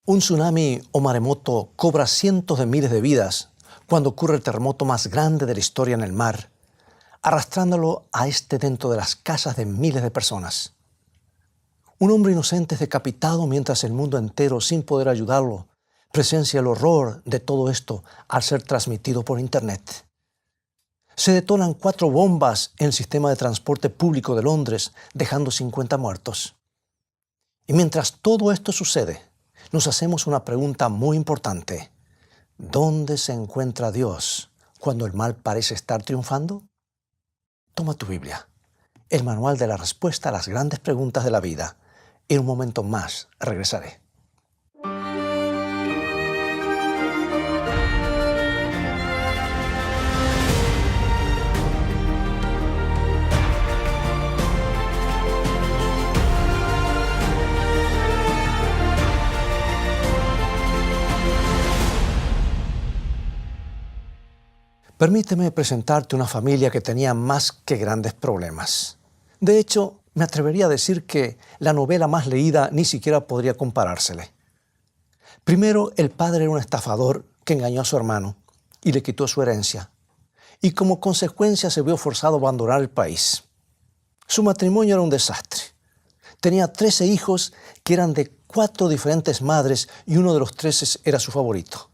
Un tsunami o maremoto cobra cientos de miles de vidas cuando ocurre el terremoto más grande de la historia en el mar, arrastrándolo a dentro de las casas de miles de personas. Un hombre inocente es decapitado mientras el mundo entero, sin poder ayudarlo, presencia el horror de todo esto al ser transmitido por Internet. Se detonan 4 bombas en el sistema de transporte público de Londres, dejando 50 muertos. Y mientras todo esto sucede, nos hacemos una pregunta muy importante. ¿Dónde se encuentra Dios cuando el mal parece estar triunfando? Toma tu Biblia, el manual de la respuesta a las grandes preguntas de la vida. En un momento más regresaré. Permíteme presentarte una familia que tenía más que grandes problemas. De hecho, me atrevería a decir que la novela más leída ni siquiera podría comparársele. Primero, el padre era un estafador que engañó a su hermano y le quitó su herencia. Y como consecuencia se vio forzado a abandonar el país. Su matrimonio era un desastre. Tenía 13 hijos que eran de 4 diferentes madres y uno de los 13 era su favorito.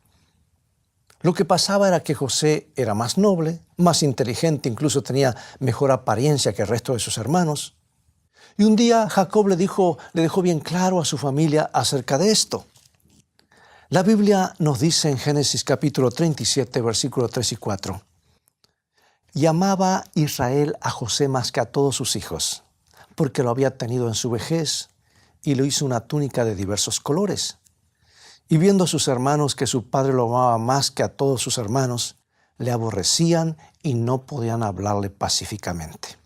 Lo que pasaba era que José era más noble, más inteligente, incluso tenía mejor apariencia que el resto de sus hermanos. Y un día Jacob le dejó bien claro a su familia acerca de esto. La Biblia nos dice en Génesis capítulo 37, versículos 3 y 4. Y amaba Israel a José más que a todos sus hijos, porque lo había tenido en su vejez y le hizo una túnica de diversos colores. Y viendo a sus hermanos que su padre lo amaba más que a todos sus hermanos, le aborrecían y no podían hablarle pacíficamente.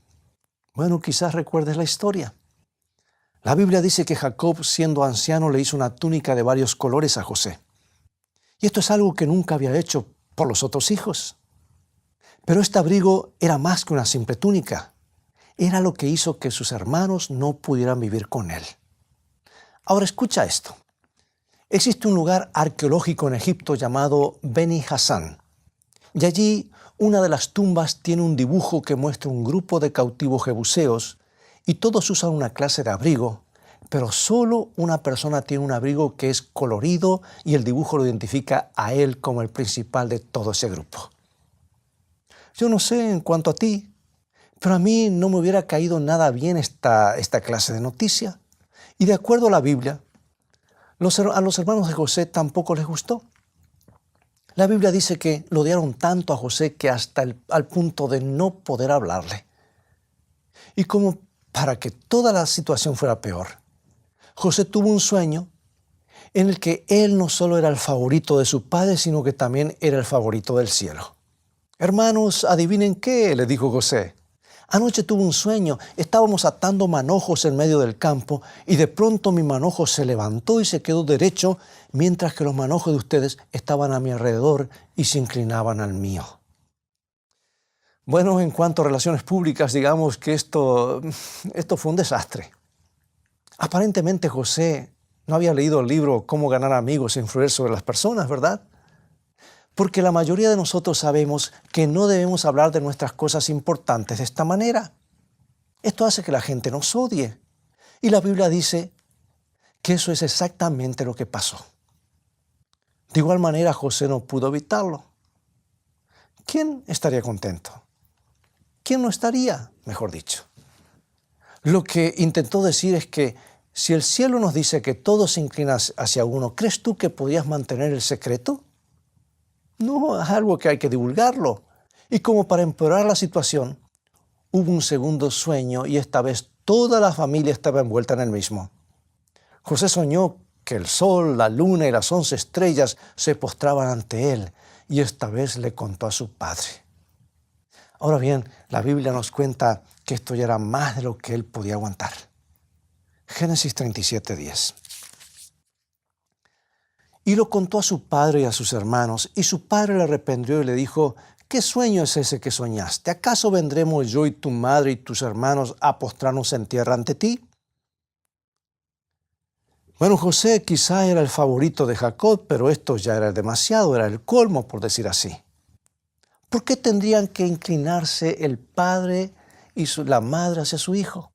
Bueno, quizás recuerdes la historia. La Biblia dice que Jacob, siendo anciano, le hizo una túnica de varios colores a José. Y esto es algo que nunca había hecho por los otros hijos. Pero este abrigo era más que una simple túnica. Era lo que hizo que sus hermanos no pudieran vivir con él. Ahora escucha esto. Existe un lugar arqueológico en Egipto llamado Beni Hasan. Y allí una de las tumbas tiene un dibujo que muestra un grupo de cautivos jebuseos y todos usan una clase de abrigo, pero solo una persona tiene un abrigo que es colorido y el dibujo lo identifica a él como el principal de todo ese grupo. Yo no sé en cuanto a ti, pero a mí no me hubiera caído nada bien esta clase de noticia. Y de acuerdo a la Biblia, a los hermanos de José tampoco les gustó. La Biblia dice que lo odiaron tanto a José que al punto de no poder hablarle. Y como para que toda la situación fuera peor, José tuvo un sueño en el que él no solo era el favorito de su padre, sino que también era el favorito del cielo. Hermanos, adivinen qué, le dijo José. Anoche tuve un sueño, estábamos atando manojos en medio del campo y de pronto mi manojo se levantó y se quedó derecho, mientras que los manojos de ustedes estaban a mi alrededor y se inclinaban al mío. Bueno, en cuanto a relaciones públicas, digamos que esto fue un desastre. Aparentemente José no había leído el libro Cómo ganar amigos e influir sobre las personas, ¿verdad? Porque la mayoría de nosotros sabemos que no debemos hablar de nuestras cosas importantes de esta manera. Esto hace que la gente nos odie. Y la Biblia dice que eso es exactamente lo que pasó. De igual manera, José no pudo evitarlo. ¿Quién estaría contento? ¿Quién no estaría, mejor dicho? Lo que intentó decir es que si el cielo nos dice que todo se inclina hacia uno, ¿crees tú que podrías mantener el secreto? No, es algo que hay que divulgarlo. Y como para empeorar la situación, hubo un segundo sueño y esta vez toda la familia estaba envuelta en el mismo. José soñó que el sol, la luna y las 11 estrellas se postraban ante él y esta vez le contó a su padre. Ahora bien, la Biblia nos cuenta que esto ya era más de lo que él podía aguantar. Génesis 37:10. Y lo contó a su padre y a sus hermanos, y su padre le reprendió y le dijo: ¿Qué sueño es ese que soñaste? ¿Acaso vendremos yo y tu madre y tus hermanos a postrarnos en tierra ante ti? Bueno, José quizá era el favorito de Jacob, pero esto ya era demasiado, era el colmo, por decir así. ¿Por qué tendrían que inclinarse el padre y la madre hacia su hijo?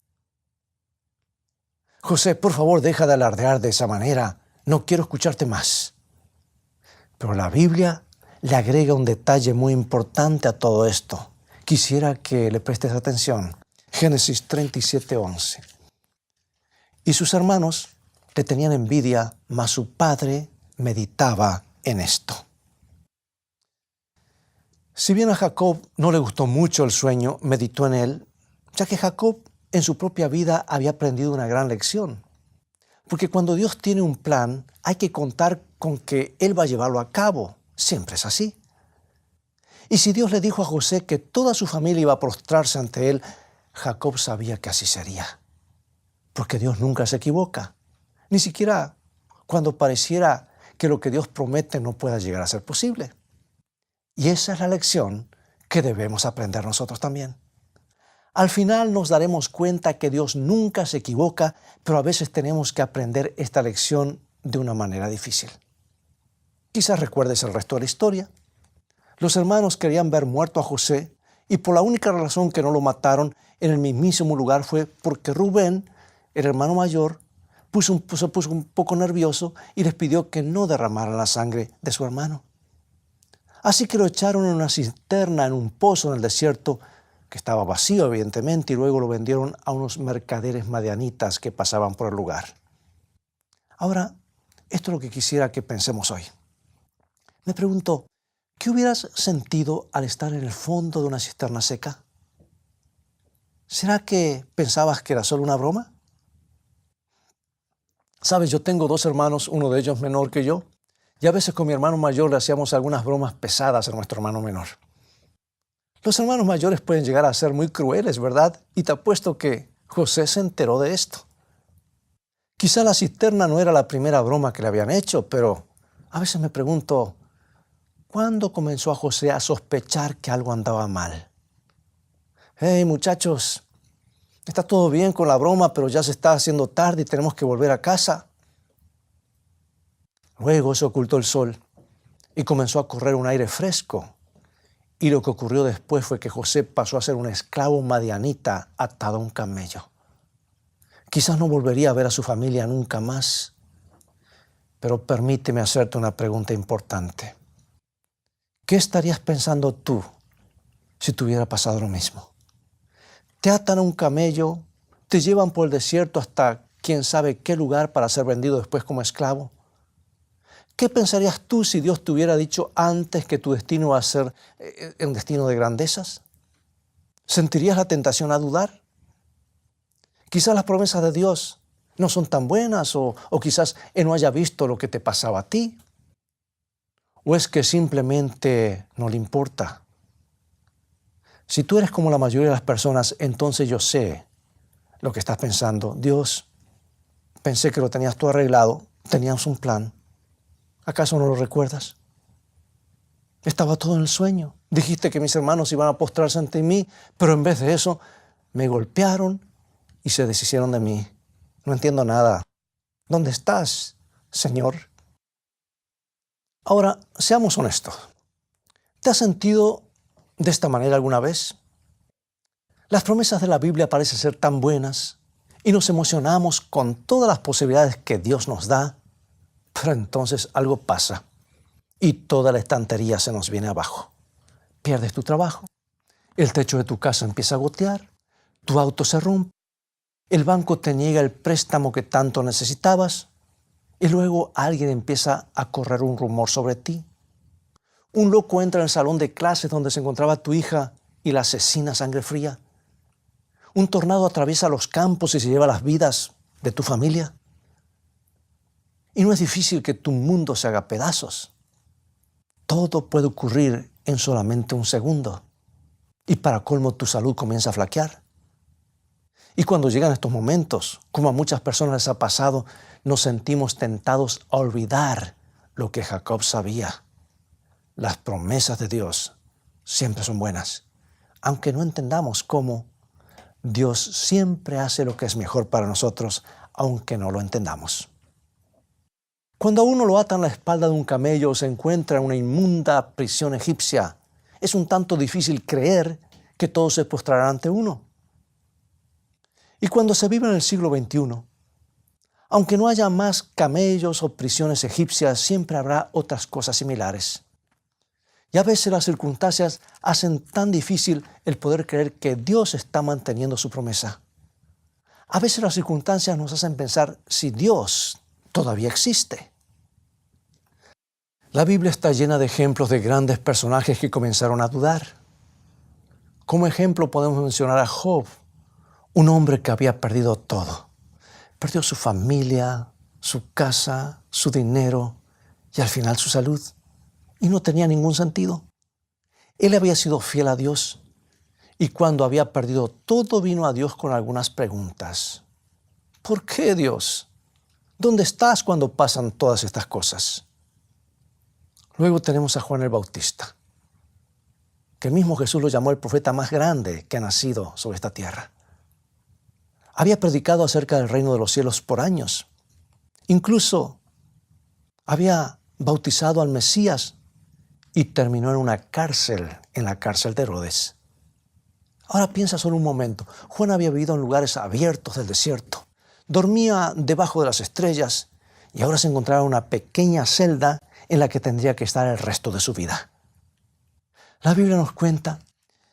José, por favor, deja de alardear de esa manera. No quiero escucharte más. Pero la Biblia le agrega un detalle muy importante a todo esto. Quisiera que le prestes atención. Génesis 37:11. Y sus hermanos le tenían envidia, mas su padre meditaba en esto. Si bien a Jacob no le gustó mucho el sueño, meditó en él, ya que Jacob en su propia vida había aprendido una gran lección. Porque cuando Dios tiene un plan, hay que contar con que Él va a llevarlo a cabo. Siempre es así. Y si Dios le dijo a José que toda su familia iba a prostrarse ante Él, Jacob sabía que así sería. Porque Dios nunca se equivoca. Ni siquiera cuando pareciera que lo que Dios promete no pueda llegar a ser posible. Y esa es la lección que debemos aprender nosotros también. Al final nos daremos cuenta que Dios nunca se equivoca, pero a veces tenemos que aprender esta lección de una manera difícil. Quizás recuerdes el resto de la historia. Los hermanos querían ver muerto a José y por la única razón que no lo mataron en el mismísimo lugar fue porque Rubén, el hermano mayor, se puso un poco nervioso y les pidió que no derramaran la sangre de su hermano. Así que lo echaron en una cisterna, en un pozo en el desierto, que estaba vacío evidentemente, y luego lo vendieron a unos mercaderes madianitas que pasaban por el lugar. Ahora, esto es lo que quisiera que pensemos hoy. Me pregunto, ¿qué hubieras sentido al estar en el fondo de una cisterna seca? ¿Será que pensabas que era solo una broma? Sabes, yo tengo 2 hermanos, uno de ellos menor que yo, y a veces con mi hermano mayor le hacíamos algunas bromas pesadas a nuestro hermano menor. Los hermanos mayores pueden llegar a ser muy crueles, ¿verdad? Y te apuesto que José se enteró de esto. Quizá la cisterna no era la primera broma que le habían hecho, pero a veces me pregunto, ¿cuándo comenzó a José a sospechar que algo andaba mal? Hey, muchachos, está todo bien con la broma, pero ya se está haciendo tarde y tenemos que volver a casa. Luego se ocultó el sol y comenzó a correr un aire fresco. Y lo que ocurrió después fue que José pasó a ser un esclavo madianita atado a un camello. Quizás no volvería a ver a su familia nunca más, pero permíteme hacerte una pregunta importante. ¿Qué estarías pensando tú si te hubiera pasado lo mismo? Te atan a un camello, te llevan por el desierto hasta quién sabe qué lugar para ser vendido después como esclavo. ¿Qué pensarías tú si Dios te hubiera dicho antes que tu destino va a ser un destino de grandezas? ¿Sentirías la tentación a dudar? Quizás las promesas de Dios no son tan buenas o quizás Él no haya visto lo que te pasaba a ti. ¿O es que simplemente no le importa? Si tú eres como la mayoría de las personas, entonces yo sé lo que estás pensando. Dios, pensé que lo tenías todo arreglado, tenías un plan. ¿Acaso no lo recuerdas? Estaba todo en el sueño. Dijiste que mis hermanos iban a postrarse ante mí, pero en vez de eso me golpearon y se deshicieron de mí. No entiendo nada. ¿Dónde estás, Señor? Ahora, seamos honestos. ¿Te has sentido de esta manera alguna vez? Las promesas de la Biblia parecen ser tan buenas y nos emocionamos con todas las posibilidades que Dios nos da, pero entonces algo pasa y toda la estantería se nos viene abajo. Pierdes tu trabajo, el techo de tu casa empieza a gotear, tu auto se rompe, el banco te niega el préstamo que tanto necesitabas y luego alguien empieza a correr un rumor sobre ti. Un loco entra en el salón de clases donde se encontraba tu hija y la asesina a sangre fría. Un tornado atraviesa los campos y se lleva las vidas de tu familia. Y no es difícil que tu mundo se haga pedazos. Todo puede ocurrir en solamente un segundo. Y para colmo tu salud comienza a flaquear. Y cuando llegan estos momentos, como a muchas personas les ha pasado, nos sentimos tentados a olvidar lo que Jacob sabía. Las promesas de Dios siempre son buenas. Aunque no entendamos cómo, Dios siempre hace lo que es mejor para nosotros, aunque no lo entendamos. Cuando a uno lo atan a la espalda de un camello o se encuentra en una inmunda prisión egipcia, es un tanto difícil creer que todos se postrarán ante uno. Y cuando se vive en el siglo XXI, aunque no haya más camellos o prisiones egipcias, siempre habrá otras cosas similares. Y a veces las circunstancias hacen tan difícil el poder creer que Dios está manteniendo su promesa. A veces las circunstancias nos hacen pensar si Dios todavía existe. La Biblia está llena de ejemplos de grandes personajes que comenzaron a dudar. Como ejemplo podemos mencionar a Job, un hombre que había perdido todo. Perdió su familia, su casa, su dinero y al final su salud. Y no tenía ningún sentido. Él había sido fiel a Dios y cuando había perdido todo vino a Dios con algunas preguntas. ¿Por qué, Dios? ¿Dónde estás cuando pasan todas estas cosas? Luego tenemos a Juan el Bautista, que el mismo Jesús lo llamó el profeta más grande que ha nacido sobre esta tierra. Había predicado acerca del reino de los cielos por años. Incluso había bautizado al Mesías y terminó en una cárcel, en la cárcel de Herodes. Ahora piensa solo un momento. Juan había vivido en lugares abiertos del desierto. Dormía debajo de las estrellas y ahora se encontraba en una pequeña celda en la que tendría que estar el resto de su vida. La Biblia nos cuenta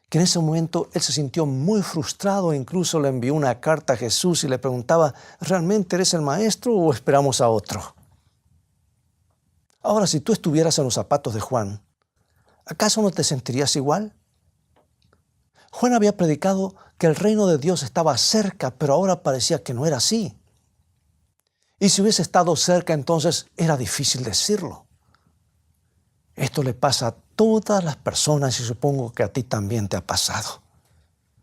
que en ese momento él se sintió muy frustrado e incluso le envió una carta a Jesús y le preguntaba, ¿realmente eres el maestro o esperamos a otro? Ahora, si tú estuvieras en los zapatos de Juan, ¿acaso no te sentirías igual? Juan había predicado que el reino de Dios estaba cerca, pero ahora parecía que no era así. Y si hubiese estado cerca, entonces era difícil decirlo. Esto le pasa a todas las personas y supongo que a ti también te ha pasado.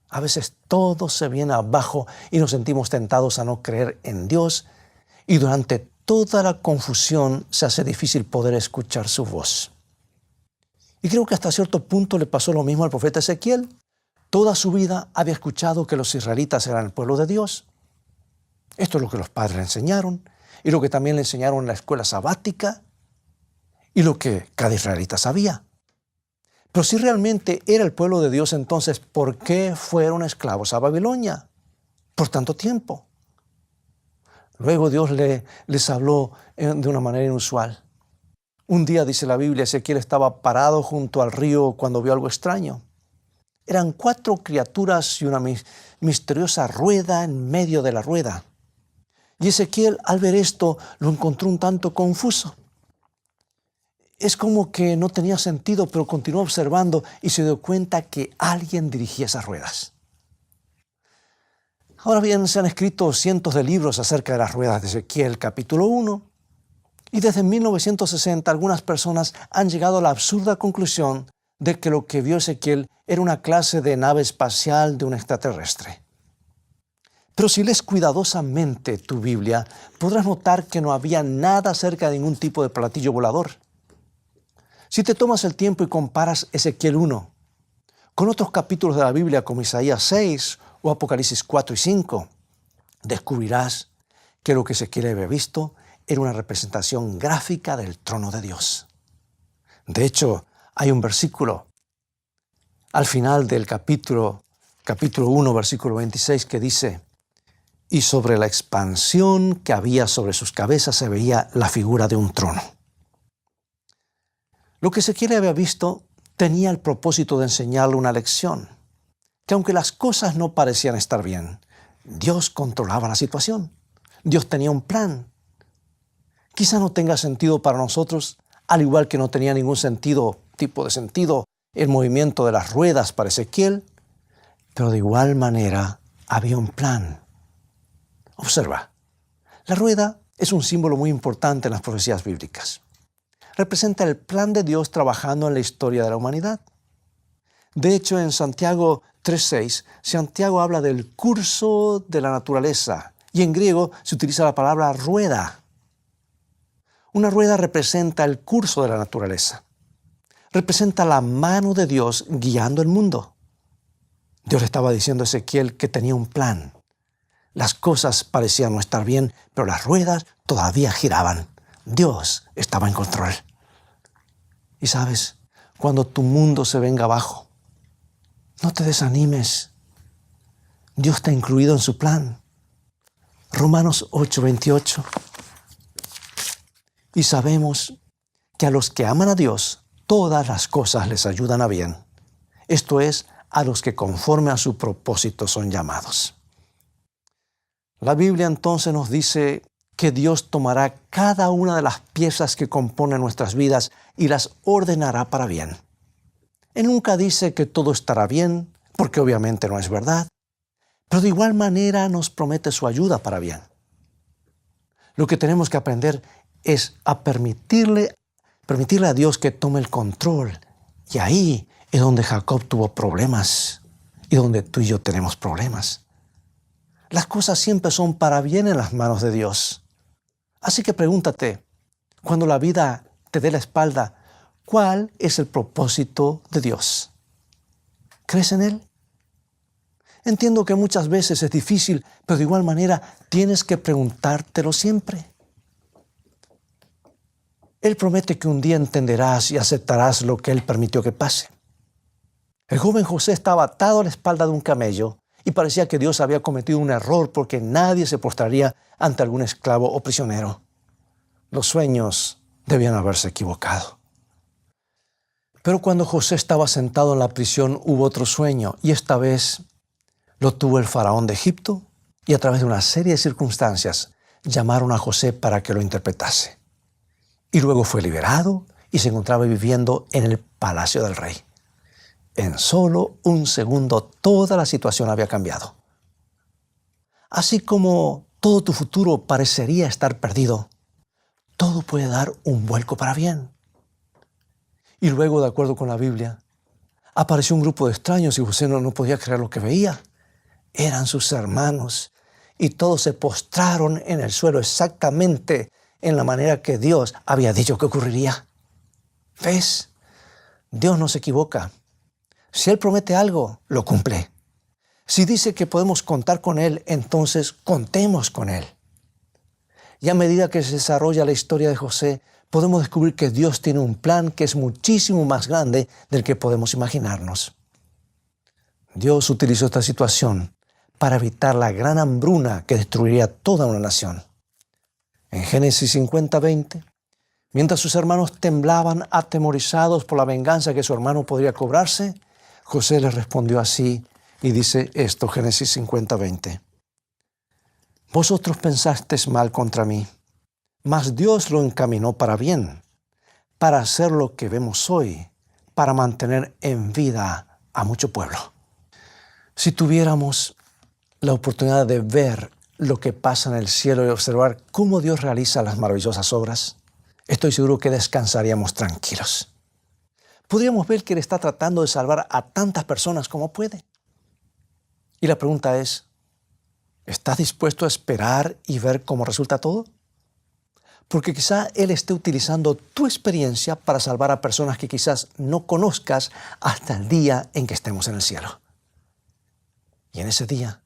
A veces todo se viene abajo y nos sentimos tentados a no creer en Dios y durante toda la confusión se hace difícil poder escuchar su voz. Y creo que hasta cierto punto le pasó lo mismo al profeta Ezequiel. Toda su vida había escuchado que los israelitas eran el pueblo de Dios. Esto es lo que los padres le enseñaron y lo que también le enseñaron en la escuela sabática y lo que cada israelita sabía. Pero si realmente era el pueblo de Dios, entonces, ¿por qué fueron esclavos a Babilonia por tanto tiempo? Luego Dios les habló de una manera inusual. Un día, dice la Biblia, Ezequiel estaba parado junto al río cuando vio algo extraño. Eran 4 criaturas y una misteriosa rueda en medio de la rueda. Y Ezequiel, al ver esto, lo encontró un tanto confuso. Es como que no tenía sentido, pero continuó observando y se dio cuenta que alguien dirigía esas ruedas. Ahora bien, se han escrito cientos de libros acerca de las ruedas de Ezequiel, capítulo 1. Y desde 1960 algunas personas han llegado a la absurda conclusión de que lo que vio Ezequiel era una clase de nave espacial de un extraterrestre. Pero si lees cuidadosamente tu Biblia, podrás notar que no había nada acerca de ningún tipo de platillo volador. Si te tomas el tiempo y comparas Ezequiel 1 con otros capítulos de la Biblia como Isaías 6 o Apocalipsis 4 y 5, descubrirás que lo que Ezequiel había visto era una representación gráfica del trono de Dios. De hecho, hay un versículo al final del capítulo 1, versículo 26, que dice, y sobre la expansión que había sobre sus cabezas se veía la figura de un trono. Lo que Ezequiel había visto tenía el propósito de enseñarle una lección, que aunque las cosas no parecían estar bien, Dios controlaba la situación. Dios tenía un plan. Quizá no tenga sentido para nosotros, al igual que no tenía ningún tipo de sentido el movimiento de las ruedas para Ezequiel, pero de igual manera había un plan. Observa, la rueda es un símbolo muy importante en las profecías bíblicas. Representa el plan de Dios trabajando en la historia de la humanidad. De hecho, en Santiago 3:6, Santiago habla del curso de la naturaleza y en griego se utiliza la palabra rueda. Una rueda representa el curso de la naturaleza. Representa la mano de Dios guiando el mundo. Dios le estaba diciendo a Ezequiel que tenía un plan. Las cosas parecían no estar bien, pero las ruedas todavía giraban. Dios estaba en control. Y sabes, cuando tu mundo se venga abajo, no te desanimes. Dios está incluido en su plan. Romanos 8:28. Y sabemos que a los que aman a Dios, todas las cosas les ayudan a bien. Esto es, a los que conforme a su propósito son llamados. La Biblia entonces nos dice que Dios tomará cada una de las piezas que componen nuestras vidas y las ordenará para bien. Él nunca dice que todo estará bien, porque obviamente no es verdad, pero de igual manera nos promete su ayuda para bien. Lo que tenemos que aprender es a permitirle a Dios que tome el control. Y ahí es donde Jacob tuvo problemas y donde tú y yo tenemos problemas. Las cosas siempre son para bien en las manos de Dios. Así que pregúntate, cuando la vida te dé la espalda, ¿cuál es el propósito de Dios? ¿Crees en Él? Entiendo que muchas veces es difícil, pero de igual manera tienes que preguntártelo siempre. Él promete que un día entenderás y aceptarás lo que Él permitió que pase. El joven José estaba atado a la espalda de un camello y parecía que Dios había cometido un error porque nadie se postraría ante algún esclavo o prisionero. Los sueños debían haberse equivocado. Pero cuando José estaba sentado en la prisión hubo otro sueño y esta vez lo tuvo el faraón de Egipto y a través de una serie de circunstancias llamaron a José para que lo interpretase. Y luego fue liberado y se encontraba viviendo en el palacio del rey. En solo un segundo toda la situación había cambiado. Así como todo tu futuro parecería estar perdido, todo puede dar un vuelco para bien. Y luego, de acuerdo con la Biblia, apareció un grupo de extraños y José no podía creer lo que veía. Eran sus hermanos y todos se postraron en el suelo exactamente en la manera que Dios había dicho que ocurriría. ¿Ves? Dios no se equivoca. Si Él promete algo, lo cumple. Si dice que podemos contar con Él, entonces contemos con Él. Y a medida que se desarrolla la historia de José, podemos descubrir que Dios tiene un plan que es muchísimo más grande del que podemos imaginarnos. Dios utilizó esta situación para evitar la gran hambruna que destruiría toda una nación. En Génesis 50:20, mientras sus hermanos temblaban atemorizados por la venganza que su hermano podría cobrarse, José les respondió así y dice esto, Génesis 50:20. Vosotros pensasteis mal contra mí, mas Dios lo encaminó para bien, para hacer lo que vemos hoy, para mantener en vida a mucho pueblo. Si tuviéramos la oportunidad de ver lo que pasa en el cielo y observar cómo Dios realiza las maravillosas obras, estoy seguro que descansaríamos tranquilos. Podríamos ver que Él está tratando de salvar a tantas personas como puede. Y la pregunta es, ¿estás dispuesto a esperar y ver cómo resulta todo? Porque quizá Él esté utilizando tu experiencia para salvar a personas que quizás no conozcas hasta el día en que estemos en el cielo. Y en ese día,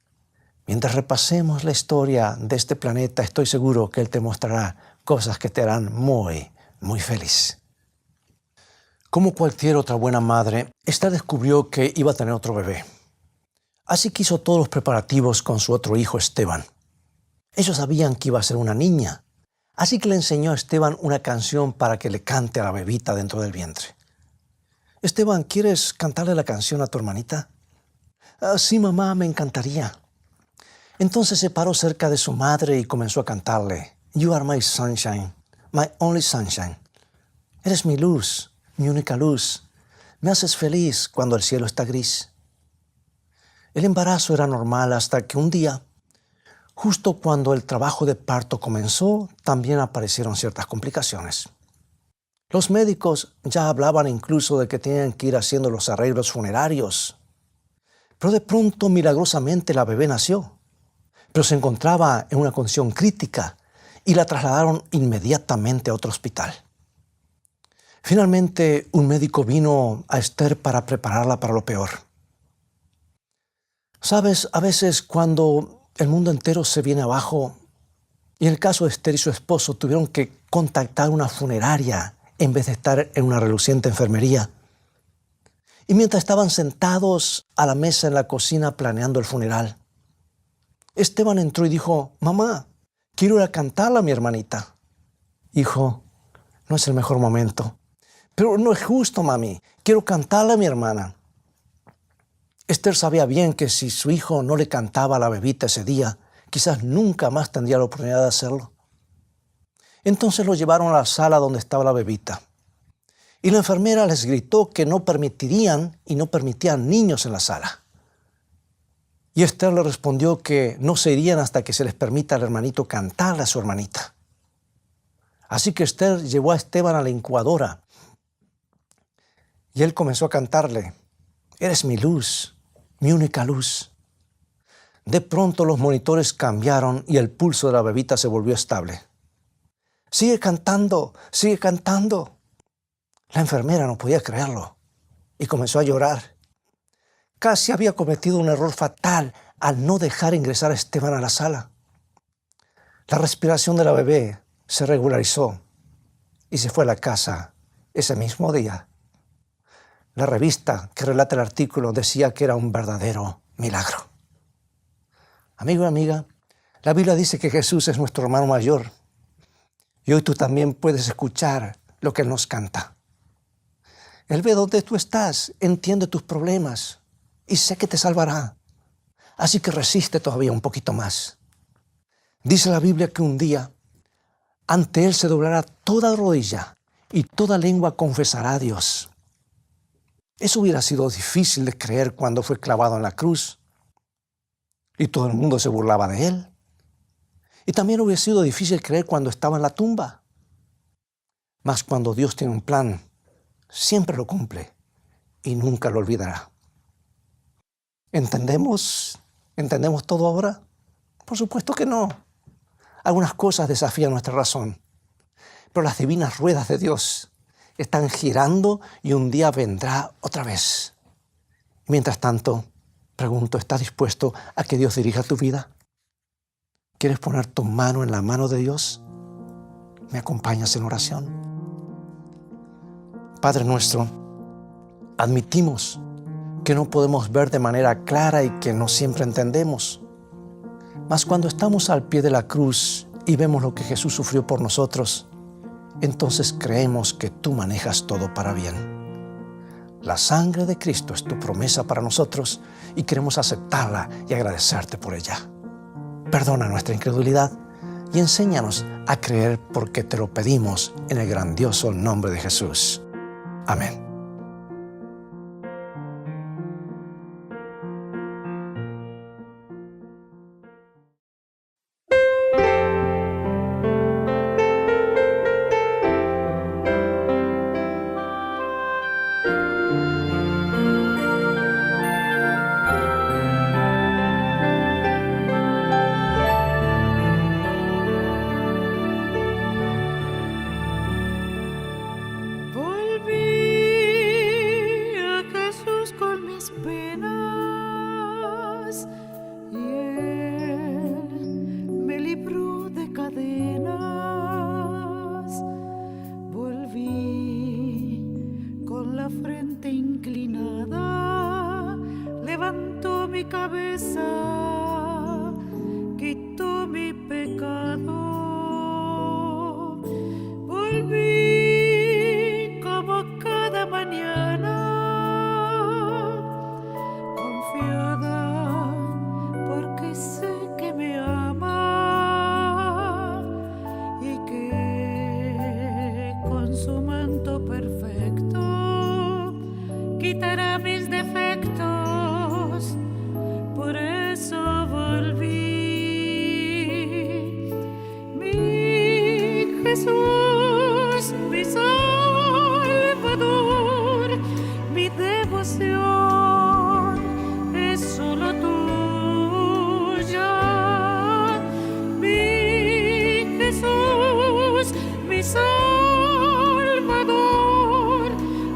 mientras repasemos la historia de este planeta, estoy seguro que Él te mostrará cosas que te harán muy, muy feliz. Como cualquier otra buena madre, esta descubrió que iba a tener otro bebé. Así que hizo todos los preparativos con su otro hijo Esteban. Ellos sabían que iba a ser una niña, así que le enseñó a Esteban una canción para que le cante a la bebita dentro del vientre. Esteban, ¿quieres cantarle la canción a tu hermanita? Sí, mamá, me encantaría. Entonces se paró cerca de su madre y comenzó a cantarle, You are my sunshine, my only sunshine. Eres mi luz, mi única luz. Me haces feliz cuando el cielo está gris. El embarazo era normal hasta que un día, justo cuando el trabajo de parto comenzó, también aparecieron ciertas complicaciones. Los médicos ya hablaban incluso de que tenían que ir haciendo los arreglos funerarios. Pero de pronto, milagrosamente, la bebé nació. Pero se encontraba en una condición crítica y la trasladaron inmediatamente a otro hospital. Finalmente, un médico vino a Esther para prepararla para lo peor. Sabes, a veces cuando el mundo entero se viene abajo, Y en el caso de Esther y su esposo tuvieron que contactar una funeraria en vez de estar en una reluciente enfermería. Y mientras estaban sentados a la mesa en la cocina planeando el funeral, Esteban entró y dijo: mamá, quiero ir a cantarle a mi hermanita. Hijo, no es el mejor momento. Pero no es justo, mami. Quiero cantarle a mi hermana. Esther sabía bien que si su hijo no le cantaba a la bebita ese día, quizás nunca más tendría la oportunidad de hacerlo. Entonces lo llevaron a la sala donde estaba la bebita. Y la enfermera les gritó que no permitían niños en la sala. Y Esther le respondió que no se irían hasta que se les permita al hermanito cantarle a su hermanita. Así que Esther llevó a Esteban a la incubadora y él comenzó a cantarle: eres mi luz, mi única luz. De pronto los monitores cambiaron y el pulso de la bebita se volvió estable. Sigue cantando, sigue cantando. La enfermera no podía creerlo y comenzó a llorar. Casi había cometido un error fatal al no dejar ingresar a Esteban a la sala. La respiración de la bebé se regularizó y se fue a la casa ese mismo día. La revista que relata el artículo decía que era un verdadero milagro. Amigo y amiga, la Biblia dice que Jesús es nuestro hermano mayor. Y hoy tú también puedes escuchar lo que Él nos canta. Él ve dónde tú estás, entiende tus problemas y sé que te salvará. Así que resiste todavía un poquito más. Dice la Biblia que un día ante Él se doblará toda rodilla y toda lengua confesará a Dios. Eso hubiera sido difícil de creer cuando fue clavado en la cruz y todo el mundo se burlaba de Él. Y también hubiera sido difícil creer cuando estaba en la tumba. Mas cuando Dios tiene un plan, siempre lo cumple y nunca lo olvidará. ¿Entendemos todo ahora? Por supuesto que no. Algunas cosas desafían nuestra razón, pero las divinas ruedas de Dios están girando y un día vendrá otra vez. Mientras tanto, pregunto, ¿estás dispuesto a que Dios dirija tu vida? ¿Quieres poner tu mano en la mano de Dios? ¿Me acompañas en oración? Padre nuestro, admitimos que no podemos ver de manera clara y que no siempre entendemos. Mas cuando estamos al pie de la cruz y vemos lo que Jesús sufrió por nosotros, entonces creemos que tú manejas todo para bien. La sangre de Cristo es tu promesa para nosotros y queremos aceptarla y agradecerte por ella. Perdona nuestra incredulidad y enséñanos a creer porque te lo pedimos en el grandioso nombre de Jesús. Amén.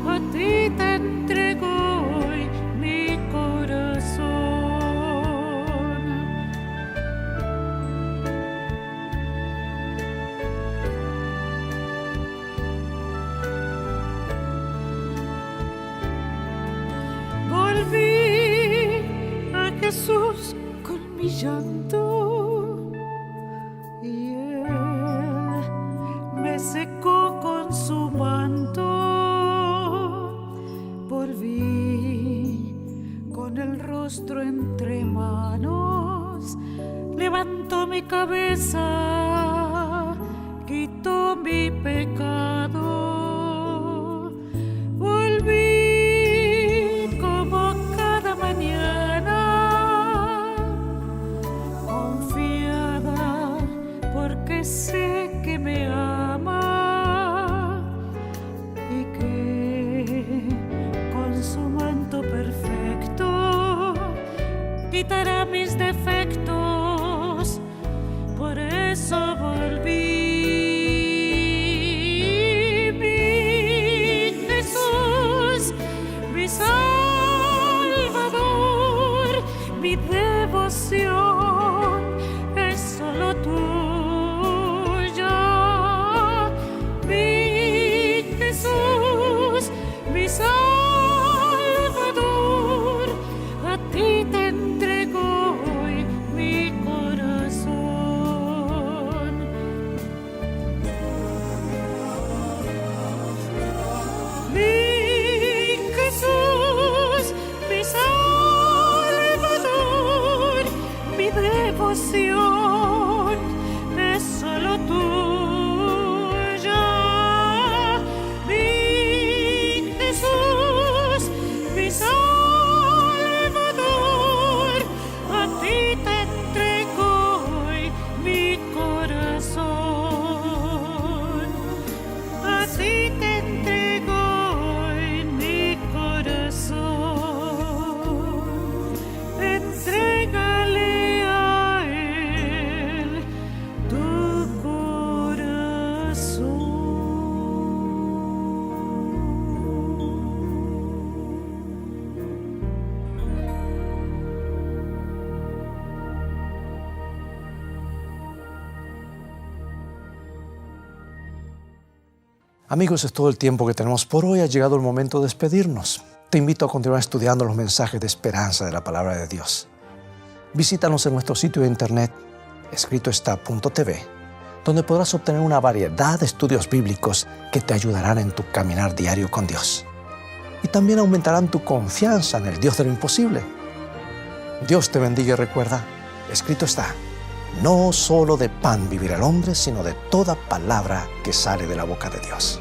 A ti te entrego Jesús con mi llanto, y Él me secó con su manto. Volví con el rostro entre manos, levantó mi cabeza, quitó mi pecado. Volví como cada mañana, confiada porque sé que me ama y que con su manto perfecto quitará mis defectos. Por eso volví. Mi Jesús, mi Salvador, mi devoción es solo tuya. Mi Jesús, mi Salvador, a ti te entrego hoy mi corazón. Mi Jesús, mi Salvador, mi devoción es solo tuya. Mi Jesús, mi Salvador, a ti te entrego hoy mi corazón. A ti te entrego hoy mi corazón. Entrégale a Él tu corazón. Amigos, es todo el tiempo que tenemos por hoy. Ha llegado el momento de despedirnos. Te invito a continuar estudiando los mensajes de esperanza de la palabra de Dios. Visítanos en nuestro sitio de internet, escritoestá.tv, donde podrás obtener una variedad de estudios bíblicos que te ayudarán en tu caminar diario con Dios. Y también aumentarán tu confianza en el Dios de lo imposible. Dios te bendiga y recuerda, escrito está, no solo de pan vivirá el hombre, sino de toda palabra que sale de la boca de Dios.